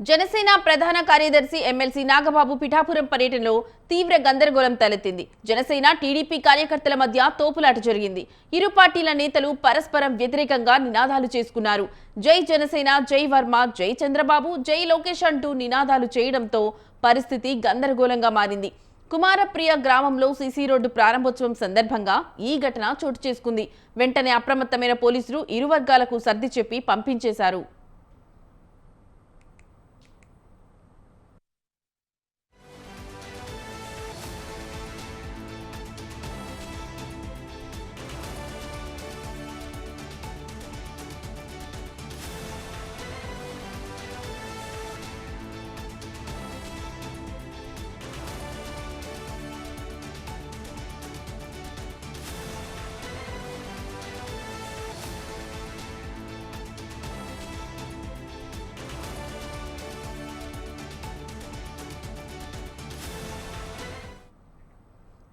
జనసేన ప్రధాన కార్యదర్శి ఎమ్మెల్సీ నాగబాబు పిఠాపురం పర్యటనలో తీవ్ర గందరగోళం తలెత్తింది. జనసేన టీడీపీ కార్యకర్తల మధ్య తోపులాట జరిగింది. ఇరు పార్టీల నేతలు పరస్పరం వ్యతిరేకంగా నినాదాలు చేసుకున్నారు. జై జనసేన, జై వర్మ, జై చంద్రబాబు, జై లోకేష్ అంటూ నినాదాలు చేయడంతో పరిస్థితి గందరగోళంగా మారింది. కుమారప్రియ గ్రామంలో సీసీ రోడ్డు ప్రారంభోత్సవం సందర్భంగా ఈ ఘటన చోటు చేసుకుంది. వెంటనే అప్రమత్తమైన పోలీసులు ఇరు వర్గాలకు సర్ది చెప్పి పంపించేశారు.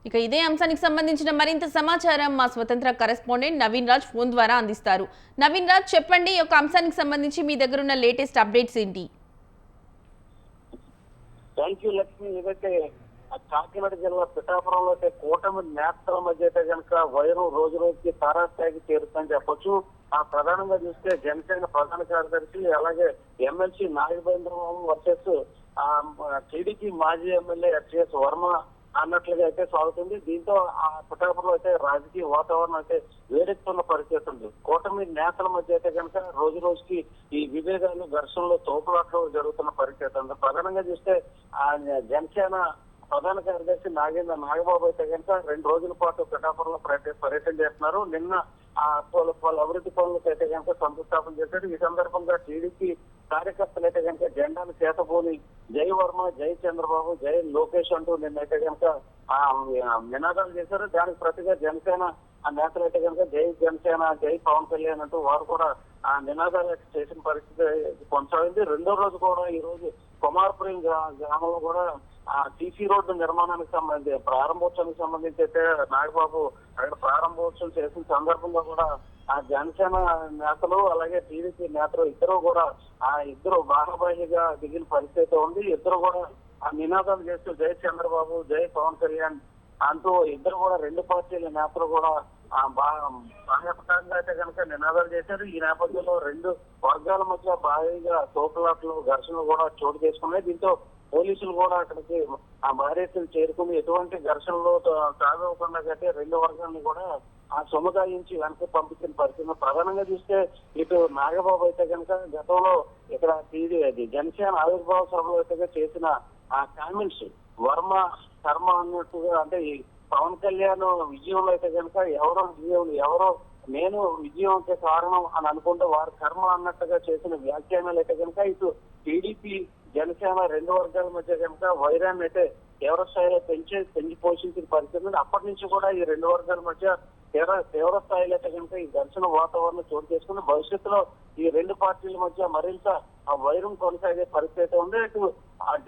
ఇక ఇదే అంశానికి సంబంధించిన మరింత సమాచారం మా స్వతంత్ర కరెస్పాండెంట్ నవీన్ రాజ్ ఫోన్ ద్వారా అందిస్తారు. నవీన్ రాజ్, చెప్పండి, ఈ అంశానికి సంబంధించి మీ దగ్గర ఉన్న లేటెస్ట్ అప్డేట్స్ ఏంటి? Thank you Lakshmi. ఏదైతే కాకినాడ జిల్లా పిఠాపురంలో అయితే కూటమి నేతల మధ్య అయితే కనుక వైరం రోజు రోజుకి తారాస్థాయికి చేరుతుందని చెప్పొచ్చు. ప్రధానంగా చూస్తే జనసేన ప్రధాన కార్యదర్శి అలాగే ఎమ్మెల్సీ నాగేంద్రబాబు వర్సెస్ టీడీపీ మాజీ ఎమ్మెల్యే ఎస్ఎస్ వర్మ అన్నట్లుగా అయితే సాగుతుంది. దీంతో ఆ పిఠాపురంలో అయితే రాజకీయ వాతావరణం అయితే వేడెక్కుతున్న పరిస్థితి ఉంది. కూటమి నేతల మధ్య అయితే కనుక రోజు రోజుకి ఈ విభేదాలు, ఘర్షణలు, తోపులాట్లు జరుగుతున్న పరిస్థితి ఉంది. ప్రధానంగా చూస్తే జనసేన ప్రధాన కార్యదర్శి నాగబాబు అయితే కనుక 2 రోజుల పాటు పిఠాపురంలో పర్యటన చేస్తున్నారు. నిన్న పలు అభివృద్ధి పనులకు అయితే కనుక శంకుస్థాపన చేశారు. ఈ సందర్భంగా టీడీపీ కార్యకర్తలు అయితే కనుక జెండాను చేతబోని జై వర్మ, జై చంద్రబాబు, జై లోకేష్ అంటూ నిన్నైతే కనుక నినాదాలు చేశారు. దానికి ప్రతిగా జనసేన నేతలు అయితే కనుక జై జనసేన, జై పవన్ కళ్యాణ్ అంటూ వారు కూడా ఆ నినాదాలు చేసిన పరిస్థితి కొనసాగింది. 2వ రోజు కూడా ఈ రోజు కుమారపురం గ్రామంలో కూడా సీసీ రోడ్డు నిర్మాణానికి సంబంధించి ప్రారంభోత్సవానికి సంబంధించి అయితే నాగబాబు అక్కడ ప్రారంభోత్సవం చేసిన సందర్భంగా కూడా ఆ జనసేన నేతలు అలాగే టీడీపీ నేతలు ఇద్దరు బాహాబాయిగా దిగిన పరిస్థితి ఉంది. ఇద్దరు కూడా ఆ నినాదాలు చేస్తూ జై చంద్రబాబు, జై పవన్ కళ్యాణ్ అంటూ ఇద్దరు కూడా 2 పార్టీల నేతలు కూడా బాహ్యపకంగా అయితే కనుక నినాదాలు చేశారు. ఈ నేపథ్యంలో 2 వర్గాల మధ్య భారీగా తోపులాట్లు, ఘర్షణలు కూడా చోటు చేసుకున్నాయి. దీంతో పోలీసులు కూడా అక్కడికి భారీతులు చేరుకుని ఎటువంటి ఘర్షణలు సాగకుండా కట్టి 2 వర్గాలను కూడా సముదాయించి వెనక్కి పంపించిన పరిస్థితి. ప్రధానంగా చూస్తే ఇటు నాగబాబు అయితే కనుక గతంలో ఇక్కడ జనసేన ఆవిర్భావ సభలో అయితే చేసిన కామెంట్స్ వర్మ కర్మ అన్నట్టుగా, అంటే ఈ పవన్ కళ్యాణ్ విజయంలో అయితే కనుక ఎవరో నేను విజయంకి కారణం అని అనుకుంటే వారి కర్మ అన్నట్టుగా చేసిన వ్యాఖ్యానాలు అయితే కనుక ఇటు టీడీపీ జనసేన 2 వర్గాల మధ్య కనుక వైరాన్ని అయితే తీవ్ర స్థాయిలో పెంచి పోషించిన పరిస్థితి. అప్పటి నుంచి కూడా ఈ 2 వర్గాల మధ్య తీవ్ర స్థాయిలో అయితే కనుక ఈ ఘర్షణ వాతావరణం చోటు చేసుకుని భవిష్యత్తులో ఈ 2 పార్టీల మధ్య మరింత వైరం కొనసాగే పరిస్థితి ఉంది. ఇటు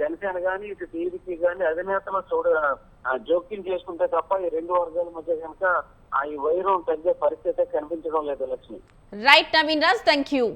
జనసేన గానీ ఇటు టీడీపీ గానీ అధినేతలు జోక్యం చేసుకుంటే తప్ప ఈ 2 వర్గాల మధ్య కనుక ఈ వైరం తగ్గే పరిస్థితి కనిపించడం లేదు Lakshmi. Right Naveen Raj, thank you.